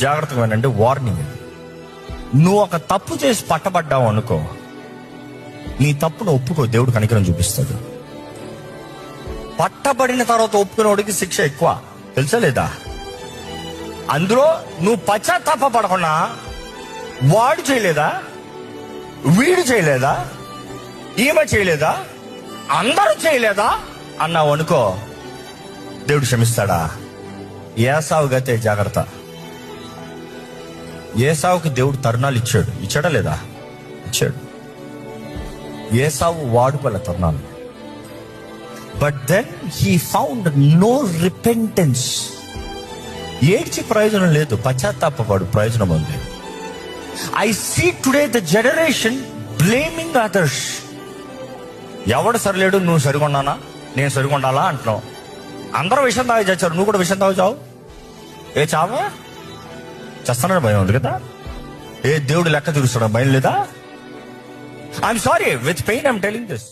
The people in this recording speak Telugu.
జాగ్రత్తగా వినండి, వార్నింగ్. నువ్వు ఒక తప్పు చేసి పట్టబడ్డావు అనుకో, నీ తప్పును ఒప్పుకో, దేవుడు కనికరం చూపిస్తాడు. పట్టబడిన తర్వాత ఒప్పుకునేవాడికి శిక్ష ఎక్కువ, తెలుసా లేదా? అందులో నువ్వు పశ్చాత్తాప పడకుండా వాడు చేయలేదా, వీడు చేయలేదా, ఈమె చేయలేదా, అందరూ చేయలేదా అన్నావు అనుకో, దేవుడు క్షమిస్తాడా? ఏసావు గతే జాగ్రత్త. ఏసావుకి దేవుడు తరుణాలు ఇచ్చాడా లేదా? ఇచ్చాడు. ఏసావు వాడుకోలే తరుణాలు. But then he found no repentance. ఏడ్చి ప్రయోజనం లేదు, పశ్చాత్తాపడు ప్రయోజనం ఉంది. I see today the generation blaming others. ఎవడు సరిలేడు, నువ్వు సరిగొన్నానా, నేను సరిగొండాలా అంటున్నావు. అందరూ విషయం తాగి చచ్చారు, నువ్వు కూడా విషయం తాగు చావు. ఏ చావా? చేస్తానని భయం ఉంది కదా. ఏ దేవుడు లెక్క తీరుస్తాడు, భయం లేదా? I'm sorry, with pain I'm telling this.